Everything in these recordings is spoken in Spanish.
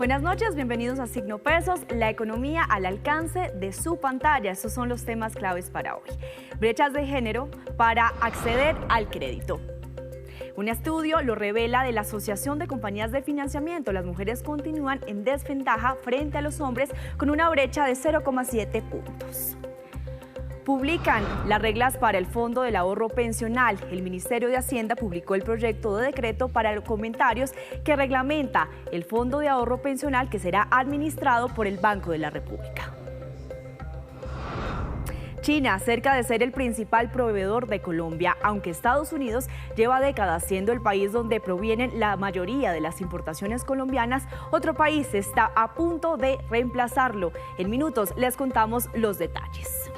Buenas noches, bienvenidos a Signo Pesos, la economía al alcance de su pantalla. Estos son los temas claves para hoy. Brechas de género para acceder al crédito. Un estudio lo revela de la Asociación de Compañías de Financiamiento. Las mujeres continúan en desventaja frente a los hombres con una brecha de 0,7 puntos. Publican las reglas para el Fondo del Ahorro Pensional. El Ministerio de Hacienda publicó el proyecto de decreto para los comentarios que reglamenta el Fondo de Ahorro Pensional que será administrado por el Banco de la República. China, cerca de ser el principal proveedor de Colombia, aunque Estados Unidos lleva décadas siendo el país donde provienen la mayoría de las importaciones colombianas, otro país está a punto de reemplazarlo. En minutos les contamos los detalles.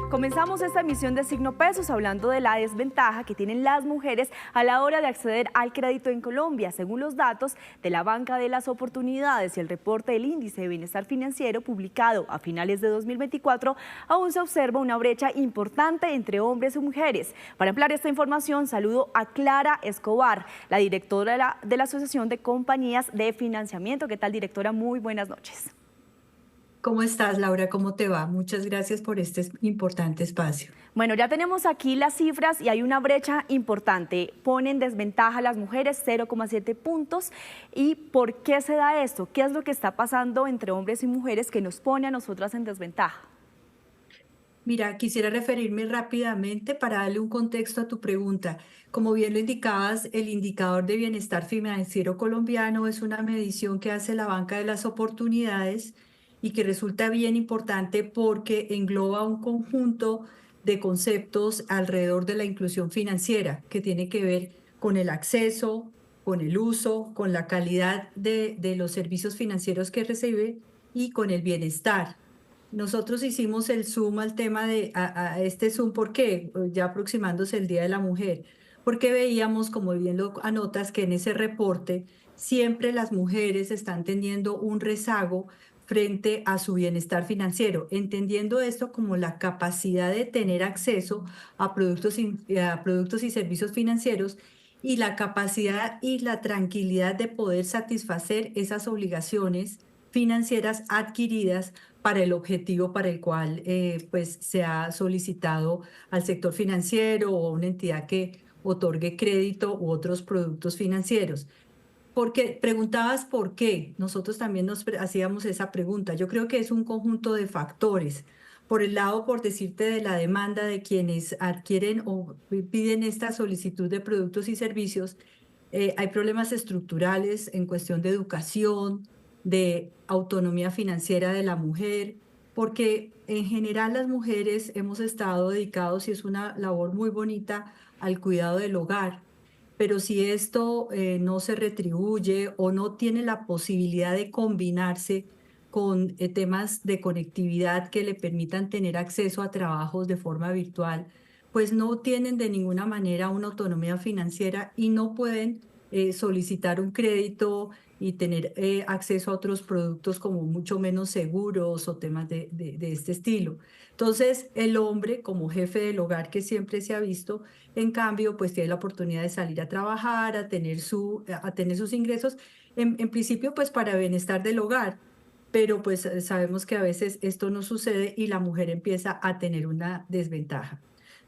Comenzamos esta emisión de Signo Pesos hablando de la desventaja que tienen las mujeres a la hora de acceder al crédito en Colombia. Según los datos de la Banca de las Oportunidades y el reporte del Índice de Bienestar Financiero publicado a finales de 2024, aún se observa una brecha importante entre hombres y mujeres. Para ampliar esta información, saludo a Clara Escobar, la directora de la Asociación de Compañías de Financiamiento. ¿Qué tal, directora? Muy buenas noches. ¿Cómo estás, Laura? ¿Cómo te va? Muchas gracias por este importante espacio. Bueno, ya tenemos aquí las cifras y hay una brecha importante. Pone en desventaja a las mujeres 0,7 puntos. ¿Y por qué se da esto? ¿Qué es lo que está pasando entre hombres y mujeres que nos pone a nosotras en desventaja? Mira, quisiera referirme rápidamente para darle un contexto a tu pregunta. Como bien lo indicabas, el indicador de bienestar financiero colombiano es una medición que hace la Banca de las Oportunidades y que resulta bien importante porque engloba un conjunto de conceptos alrededor de la inclusión financiera que tiene que ver con el acceso, con el uso, con la calidad de los servicios financieros que recibe y con el bienestar. Nosotros hicimos el Zoom al tema a este Zoom, ¿por qué? Ya aproximándose el Día de la Mujer, porque veíamos, como bien lo anotas, que en ese reporte siempre las mujeres están teniendo un rezago frente a su bienestar financiero, entendiendo esto como la capacidad de tener acceso a productos y servicios financieros y la capacidad y la tranquilidad de poder satisfacer esas obligaciones financieras adquiridas para el objetivo para el cual pues se ha solicitado al sector financiero o a una entidad que otorgue crédito u otros productos financieros. Porque preguntabas por qué, nosotros también hacíamos esa pregunta. Yo creo que es un conjunto de factores. Por el lado, por decirte, de la demanda de quienes adquieren o piden esta solicitud de productos y servicios, hay problemas estructurales en cuestión de educación, de autonomía financiera de la mujer, porque en general las mujeres hemos estado dedicados, y es una labor muy bonita, al cuidado del hogar. Pero si esto no se retribuye o no tiene la posibilidad de combinarse con temas de conectividad que le permitan tener acceso a trabajos de forma virtual, pues no tienen de ninguna manera una autonomía financiera y no pueden solicitar un crédito y tener acceso a otros productos como mucho menos seguros o temas de este estilo. Entonces, el hombre, como jefe del hogar que siempre se ha visto, en cambio, pues tiene la oportunidad de salir a trabajar, a tener sus ingresos, en principio, pues para bienestar del hogar. Pero pues sabemos que a veces esto no sucede y la mujer empieza a tener una desventaja.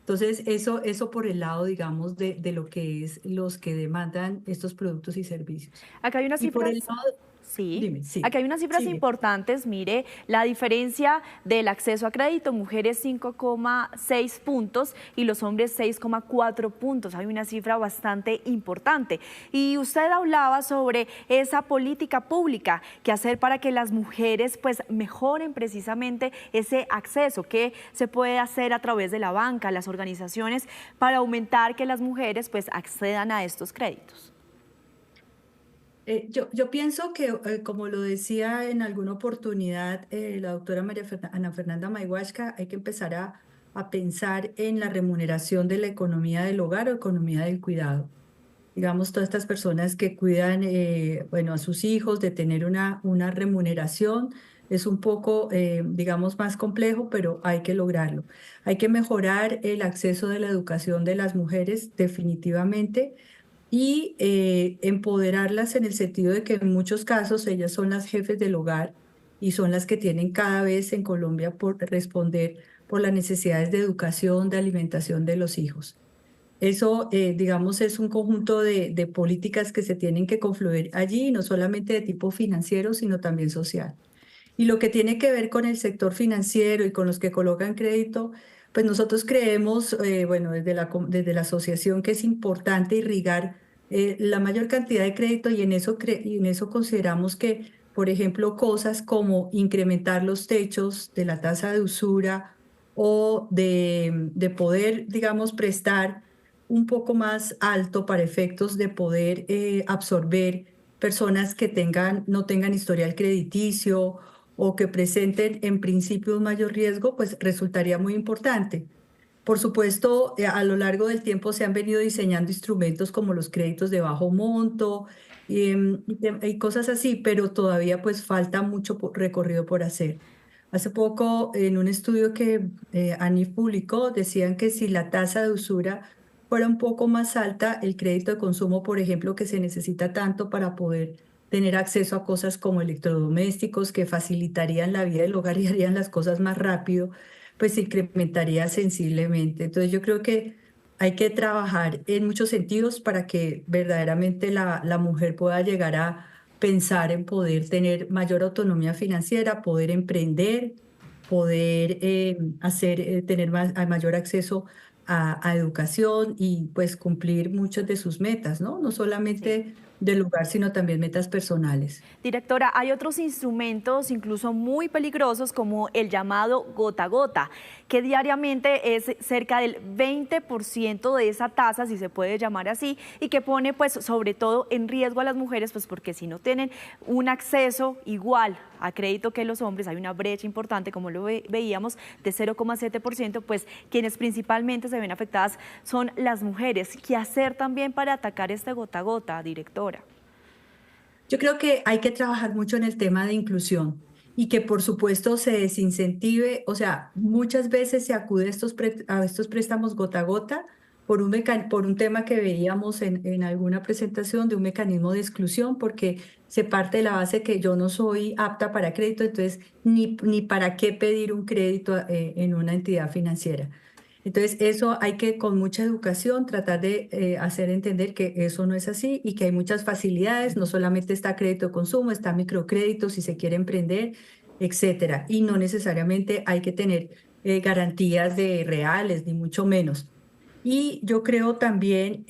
Entonces, eso por el lado, digamos, de lo que es los que demandan estos productos y servicios. Acá hay unas Y por el cifras. lado, Sí, dime, sí, aquí hay unas cifras sigue. importantes. Mire, la diferencia del acceso a crédito, mujeres 5,6 puntos y los hombres 6,4 puntos. Hay una cifra bastante importante. Y usted hablaba sobre esa política pública que hacer para que las mujeres pues mejoren precisamente ese acceso. ¿Qué se puede hacer a través de la banca, las organizaciones, para aumentar que las mujeres pues accedan a estos créditos? Yo pienso que, como lo decía en alguna oportunidad la doctora Ana Fernanda Mayhuasca, hay que empezar a pensar en la remuneración de la economía del hogar o economía del cuidado. Digamos, todas estas personas que cuidan, bueno, a sus hijos, de tener una remuneración es un poco, digamos, más complejo, pero hay que lograrlo. Hay que mejorar el acceso de la educación de las mujeres definitivamente y empoderarlas en el sentido de que en muchos casos ellas son las jefes del hogar y son las que tienen cada vez en Colombia por responder por las necesidades de educación, de alimentación de los hijos. Eso, digamos, es un conjunto de políticas que se tienen que confluir allí, no solamente de tipo financiero, sino también social. Y lo que tiene que ver con el sector financiero y con los que colocan crédito, pues nosotros creemos, bueno, desde la asociación que es importante irrigar la mayor cantidad de crédito y y en eso consideramos que, por ejemplo, cosas como incrementar los techos de la tasa de usura o de poder, digamos, prestar un poco más alto para efectos de poder absorber personas que no tengan historial crediticio o que presenten en principio un mayor riesgo, pues resultaría muy importante. Por supuesto, a lo largo del tiempo se han venido diseñando instrumentos como los créditos de bajo monto y cosas así, pero todavía pues falta mucho recorrido por hacer. Hace poco, en un estudio que ANIF publicó, decían que si la tasa de usura fuera un poco más alta, el crédito de consumo, por ejemplo, que se necesita tanto para poder tener acceso a cosas como electrodomésticos que facilitarían la vida del hogar y harían las cosas más rápido, pues se incrementaría sensiblemente. Entonces yo creo que hay que trabajar en muchos sentidos para que verdaderamente la mujer pueda llegar a pensar en poder tener mayor autonomía financiera, poder emprender, poder tener mayor acceso a educación y pues cumplir muchas de sus metas, ¿no? No Sí. solamente del hogar, sino también metas personales. Directora, hay otros instrumentos incluso muy peligrosos como el llamado gota a gota, que diariamente es cerca del 20% de esa tasa, si se puede llamar así, y que pone pues sobre todo en riesgo a las mujeres, pues porque si no tienen un acceso igual a crédito que los hombres, hay una brecha importante, como lo veíamos, de 0,7%, pues quienes principalmente se ven afectadas son las mujeres. ¿Qué hacer también para atacar este gota a gota, directora? Yo creo que hay que trabajar mucho en el tema de inclusión y que por supuesto se desincentive, o sea, muchas veces se acude a estos préstamos gota a gota por un tema que veíamos en alguna presentación de un mecanismo de exclusión, porque se parte de la base que yo no soy apta para crédito, entonces ni para qué pedir un crédito en una entidad financiera. Entonces, eso hay que, con mucha educación, tratar de hacer entender que eso no es así y que hay muchas facilidades, no solamente está crédito de consumo, está microcrédito si se quiere emprender, etcétera. Y no necesariamente hay que tener garantías de reales, ni mucho menos. Y yo creo también,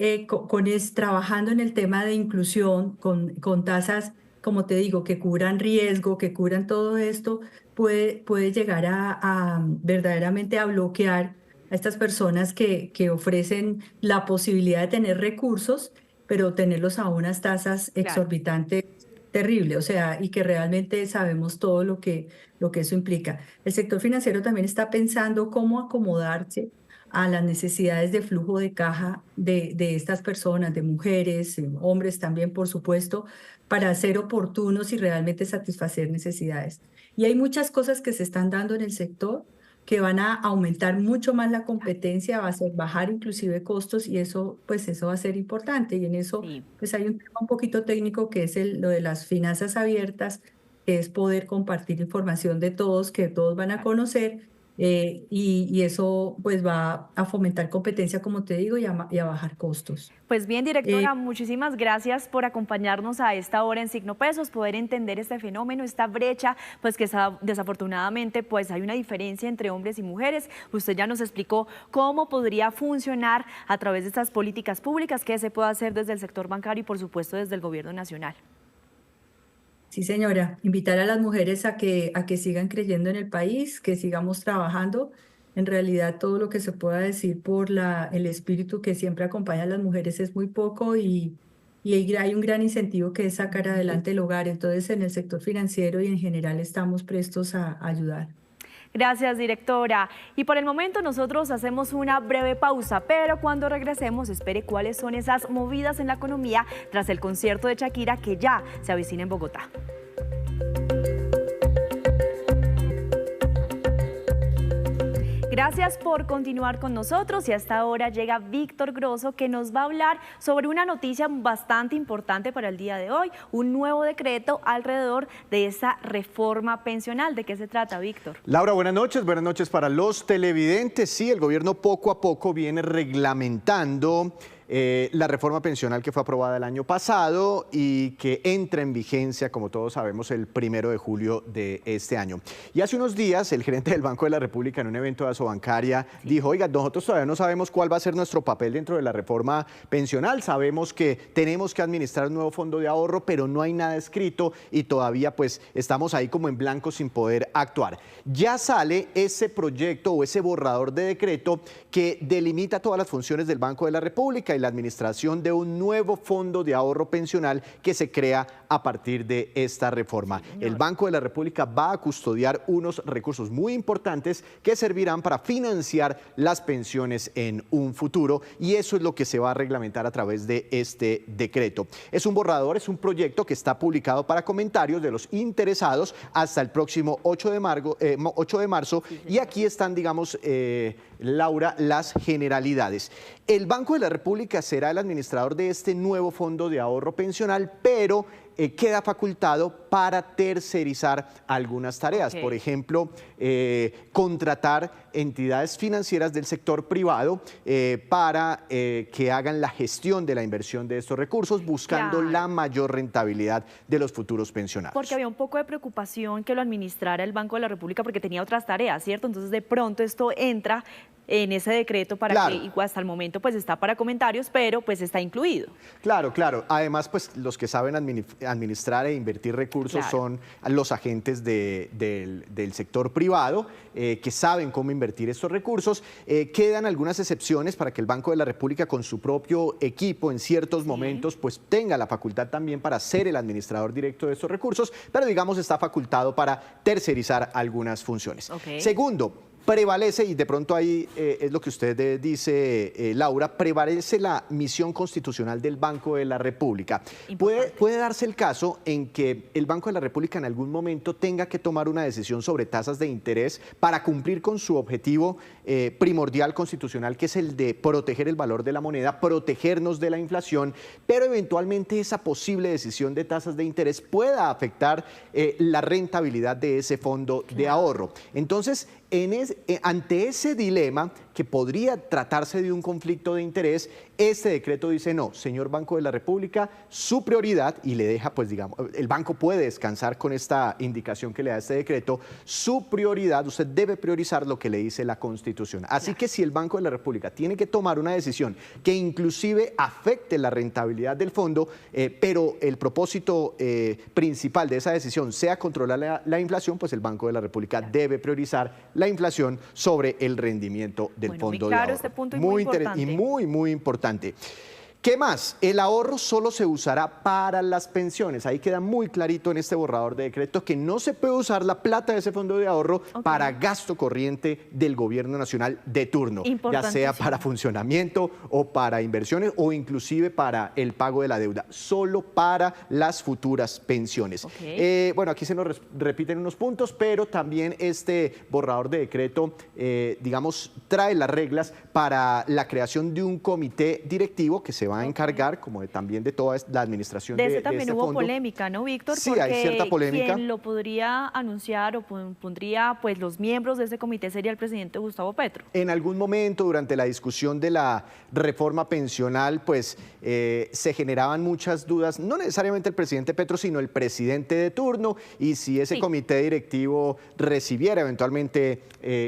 trabajando en el tema de inclusión, con tasas, como te digo, que cubran riesgo, que cubran todo esto, puede llegar a verdaderamente a bloquear a estas personas que ofrecen la posibilidad de tener recursos, pero tenerlos a unas tasas Claro. exorbitantes, terrible, o sea, y que realmente sabemos todo lo que eso implica. El sector financiero también está pensando cómo acomodarse a las necesidades de flujo de caja de estas personas, de mujeres, hombres también, por supuesto, para ser oportunos y realmente satisfacer necesidades. Y hay muchas cosas que se están dando en el sector que van a aumentar mucho más la competencia, va a hacer bajar inclusive costos y eso, pues eso va a ser importante. Y en eso, Sí. pues hay un tema un poquito técnico que es lo de las finanzas abiertas, que es poder compartir información de todos, que todos van a conocer y eso pues va a fomentar competencia, como te digo, y a bajar costos. Pues bien, Eh, directora, muchísimas gracias por acompañarnos a esta hora en Signo Pesos, poder entender este fenómeno, esta brecha, pues que desafortunadamente pues hay una diferencia entre hombres y mujeres. Usted ya nos explicó cómo podría funcionar a través de estas políticas públicas, qué se puede hacer desde el sector bancario y por supuesto desde el gobierno nacional. Sí, señora, invitar a las mujeres a que sigan creyendo en el país, que sigamos trabajando. En realidad, todo lo que se pueda decir por el espíritu que siempre acompaña a las mujeres es muy poco y hay un gran incentivo que es sacar adelante el hogar. Entonces, en el sector financiero y en general estamos prestos a ayudar. Gracias, directora. Y por el momento nosotros hacemos una breve pausa, pero cuando regresemos espere cuáles son esas movidas en la economía tras el concierto de Shakira que ya se avecina en Bogotá. Gracias por continuar con nosotros y hasta ahora llega Víctor Grosso, que nos va a hablar sobre una noticia bastante importante para el día de hoy, un nuevo decreto alrededor de esa reforma pensional. ¿De qué se trata, Víctor? Laura, buenas noches para los televidentes. Sí, el gobierno poco a poco viene reglamentando la reforma pensional que fue aprobada el año pasado y que entra en vigencia, como todos sabemos, el 1 de julio de este año. Y hace unos días el gerente del Banco de la República en un evento de Asobancaria dijo: oiga, nosotros todavía no sabemos cuál va a ser nuestro papel dentro de la reforma pensional, sabemos que tenemos que administrar un nuevo fondo de ahorro, pero no hay nada escrito y todavía pues estamos ahí como en blanco sin poder actuar. Ya sale ese proyecto o ese borrador de decreto que delimita todas las funciones del Banco de la República y la administración de un nuevo fondo de ahorro pensional que se crea a partir de esta reforma. El Banco de la República va a custodiar unos recursos muy importantes que servirán para financiar las pensiones en un futuro, y eso es lo que se va a reglamentar a través de este decreto. Es un borrador, es un proyecto que está publicado para comentarios de los interesados hasta el próximo 8 de marzo, y aquí están, digamos, Laura, las generalidades. El Banco de la República será el administrador de este nuevo fondo de ahorro pensional, pero queda facultado para tercerizar algunas tareas. Por ejemplo, contratar entidades financieras del sector privado para que hagan la gestión de la inversión de estos recursos, buscando la mayor rentabilidad de los futuros pensionados. Porque había un poco de preocupación que lo administrara el Banco de la República porque tenía otras tareas, ¿cierto? Entonces, de pronto esto entra en ese decreto para que hasta el momento pues está para comentarios, pero pues está incluido. Claro. Además, pues los que saben administrar e invertir recursos son los agentes del sector privado que saben cómo invertir estos recursos. Quedan algunas excepciones para que el Banco de la República, con su propio equipo en ciertos momentos, pues tenga la facultad también para ser el administrador directo de estos recursos, pero digamos está facultado para tercerizar algunas funciones. Segundo, prevalece, y de pronto ahí es lo que usted dice, Laura, prevalece la misión constitucional del Banco de la República. Puede darse el caso en que el Banco de la República en algún momento tenga que tomar una decisión sobre tasas de interés para cumplir con su objetivo primordial constitucional, que es el de proteger el valor de la moneda, protegernos de la inflación, pero eventualmente esa posible decisión de tasas de interés pueda afectar la rentabilidad de ese fondo de ahorro. Entonces, ante ese dilema, que podría tratarse de un conflicto de interés, este decreto dice: no, señor Banco de la República, su prioridad, y le deja, pues digamos, el banco puede descansar con esta indicación que le da este decreto, su prioridad, usted debe priorizar lo que le dice la Constitución. Así que si el Banco de la República tiene que tomar una decisión que inclusive afecte la rentabilidad del fondo, pero el propósito principal de esa decisión sea controlar la inflación, pues el Banco de la República debe priorizar la inflación sobre el rendimiento del fondo de ahorro. Este punto es muy importante. Y muy importante. ¿Qué más? El ahorro solo se usará para las pensiones. Ahí queda muy clarito en este borrador de decreto que no se puede usar la plata de ese fondo de ahorro para gasto corriente del gobierno nacional de turno, ya sea para funcionamiento o para inversiones o inclusive para el pago de la deuda, solo para las futuras pensiones. Bueno, aquí se nos repiten unos puntos, pero también este borrador de decreto, digamos, trae las reglas para la creación de un comité directivo que se va a encargar como también de toda la administración de este fondo. También hubo polémica, ¿no, Víctor? Sí, hay cierta polémica. Quien lo podría anunciar o pondría pues los miembros de ese comité sería el presidente Gustavo Petro. En algún momento durante la discusión de la reforma pensional, pues se generaban muchas dudas, no necesariamente el presidente Petro, sino el presidente de turno, y si ese comité directivo recibiera eventualmente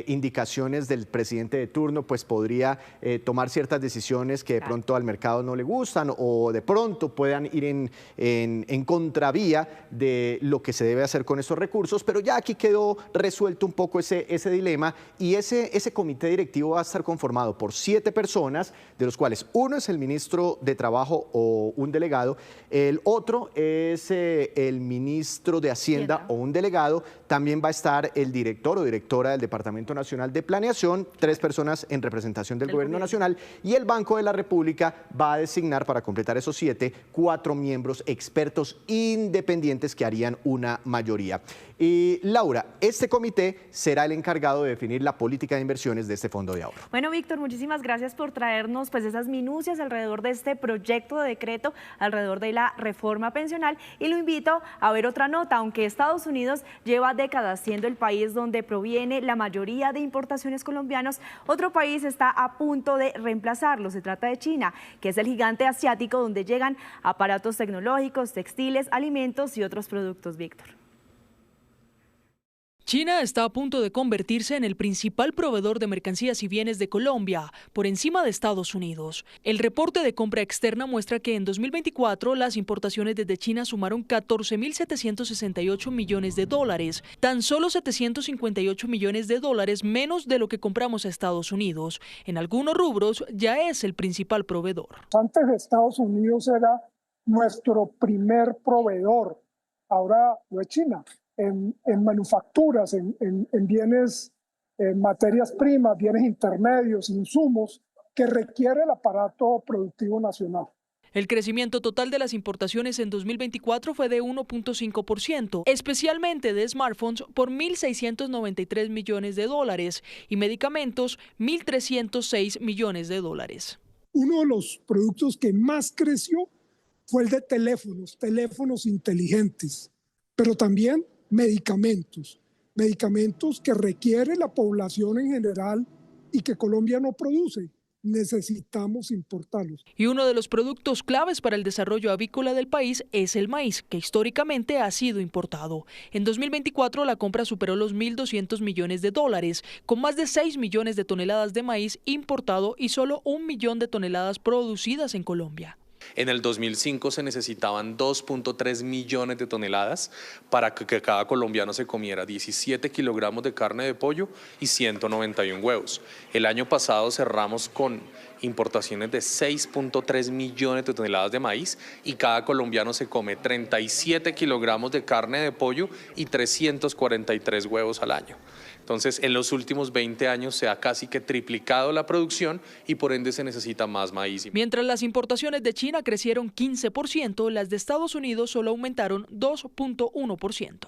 indicaciones del presidente de turno, pues podría tomar ciertas decisiones que de pronto al mercado no le gustan o de pronto puedan ir en contravía de lo que se debe hacer con esos recursos, pero ya aquí quedó resuelto un poco ese dilema, y ese comité directivo va a estar conformado por 7 personas, de los cuales uno es el ministro de Trabajo o un delegado, el otro es el ministro de Hacienda o un delegado, también va a estar el director o directora del Departamento Nacional de Planeación, 3 personas en representación del Gobierno Nacional, y el Banco de la República va a designar para completar esos 7, 4 miembros expertos independientes que harían una mayoría. Y Laura, este comité será el encargado de definir la política de inversiones de este fondo de ahorro. Bueno, Víctor, muchísimas gracias por traernos pues esas minucias alrededor de este proyecto de decreto, alrededor de la reforma pensional, y lo invito a ver otra nota. Aunque Estados Unidos lleva décadas siendo el país donde proviene la mayoría de importaciones colombianas, otro país está a punto de reemplazarlo. Se trata de China, que es el gigante asiático donde llegan aparatos tecnológicos, textiles, alimentos y otros productos, Víctor. China está a punto de convertirse en el principal proveedor de mercancías y bienes de Colombia, por encima de Estados Unidos. El reporte de compra externa muestra que en 2024 las importaciones desde China sumaron 14.768 millones de dólares, tan solo 758 millones de dólares menos de lo que compramos a Estados Unidos. En algunos rubros ya es el principal proveedor. Antes Estados Unidos era nuestro primer proveedor, ahora lo es China. En manufacturas, en bienes, materias primas, bienes intermedios, insumos que requiere el aparato productivo nacional. El crecimiento total de las importaciones en 2024 fue de 1.5%, especialmente de smartphones por 1.693 millones de dólares y medicamentos 1.306 millones de dólares. Uno de los productos que más creció fue el de teléfonos inteligentes, pero también medicamentos que requiere la población en general y que Colombia no produce. Necesitamos importarlos. Y uno de los productos claves para el desarrollo avícola del país es el maíz, que históricamente ha sido importado. En 2024 la compra superó los 1.200 millones de dólares, con más de 6 millones de toneladas de maíz importado y solo 1 millón de toneladas producidas en Colombia. En el 2005 se necesitaban 2.3 millones de toneladas para que cada colombiano se comiera 17 kilogramos de carne de pollo y 191 huevos. El año pasado cerramos con importaciones de 6.3 millones de toneladas de maíz y cada colombiano se come 37 kilogramos de carne de pollo y 343 huevos al año. Entonces, en los últimos 20 años se ha casi que triplicado la producción y por ende se necesita más maíz. Mientras las importaciones de China crecieron 15%, las de Estados Unidos solo aumentaron 2.1%.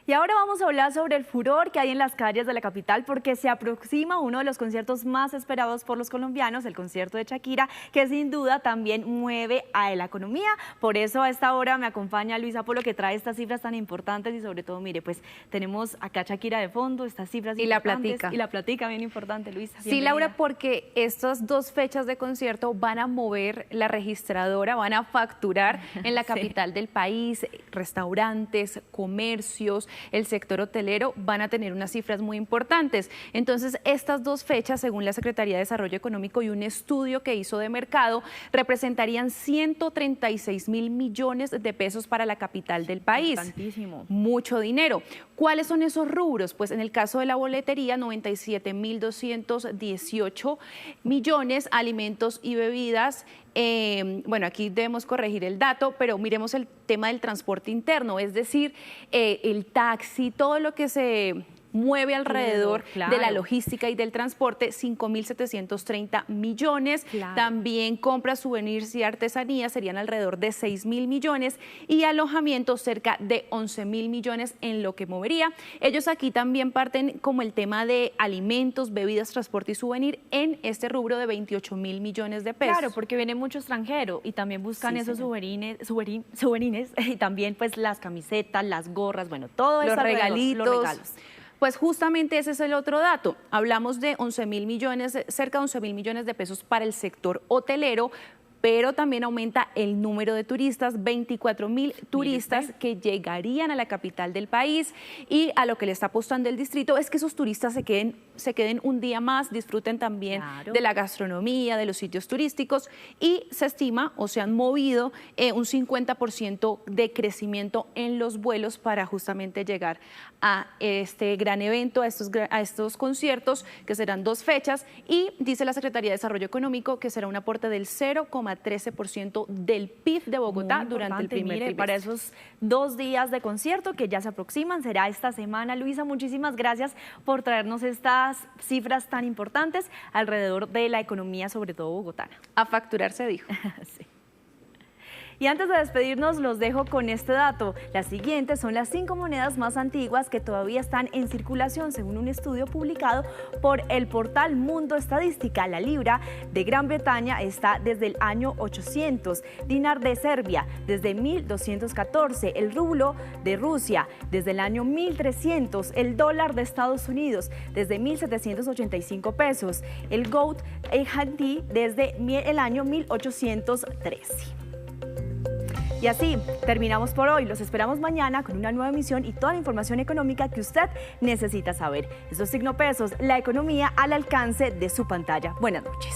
Y ahora vamos a hablar sobre el furor que hay en las calles de la capital, porque se aproxima uno de los conciertos más esperados por los colombianos, el concierto de Shakira, que sin duda también mueve a la economía. Por eso a esta hora me acompaña Luis Apolo, que trae estas cifras tan importantes y sobre todo, mire, pues tenemos acá Shakira de fondo, estas cifras importantes. Y la platica bien importante, Luisa. Sí, Laura, porque estas 2 fechas de concierto van a mover la registradora, van a facturar en la capital del país, restaurantes, comercios, el sector hotelero van a tener unas cifras muy importantes. Entonces, estas 2 fechas, según la Secretaría de Desarrollo Económico y un estudio que hizo de mercado, representarían 136.000 millones de pesos para la capital del país. Mucho dinero. ¿Cuáles son esos rubros? Pues en el caso de la boletería, 97.218 millones, alimentos y bebidas. Bueno, aquí debemos corregir el dato, pero miremos el tema del transporte interno, es decir, el taxi, todo lo que se mueve alrededor de la logística y del transporte, 5.730 millones. También compras, souvenirs y artesanías serían alrededor de 6.000 millones y alojamiento cerca de 11.000 millones en lo que movería. Ellos aquí también parten como el tema de alimentos, bebidas, transporte y souvenir en este rubro de 28.000 millones de pesos. Claro, porque viene mucho extranjero y también buscan esos souvenirs y también pues las camisetas, las gorras, bueno, todo eso, los regalitos. Los regalos. Pues justamente ese es el otro dato. Hablamos de 11.000 millones, cerca de 11.000 millones de pesos para el sector hotelero, pero también aumenta el número de turistas, 24.000 turistas que llegarían a la capital del país, y a lo que le está apostando el distrito es que esos turistas se queden un día más, disfruten también de la gastronomía, de los sitios turísticos, y se estima o se han movido un 50% de crecimiento en los vuelos para justamente llegar a este gran evento, a estos conciertos, que serán 2 fechas, y dice la Secretaría de Desarrollo Económico que será un aporte del 0,13% del PIB de Bogotá durante el primer trimestre. Para esos 2 días de concierto que ya se aproximan, será esta semana. Luisa, muchísimas gracias por traernos esta estas cifras tan importantes alrededor de la economía, sobre todo bogotana. A facturar se dijo. Sí. Y antes de despedirnos, los dejo con este dato. Las siguientes son las 5 monedas más antiguas que todavía están en circulación, según un estudio publicado por el portal Mundo Estadística. La libra de Gran Bretaña está desde el año 800, dinar de Serbia desde 1214, el rublo de Rusia desde el año 1300, el dólar de Estados Unidos desde 1785 pesos, el gold Haití desde el año 1813. Y así terminamos por hoy. Los esperamos mañana con una nueva emisión y toda la información económica que usted necesita saber. Esto es Signo Pesos, la economía al alcance de su pantalla. Buenas noches.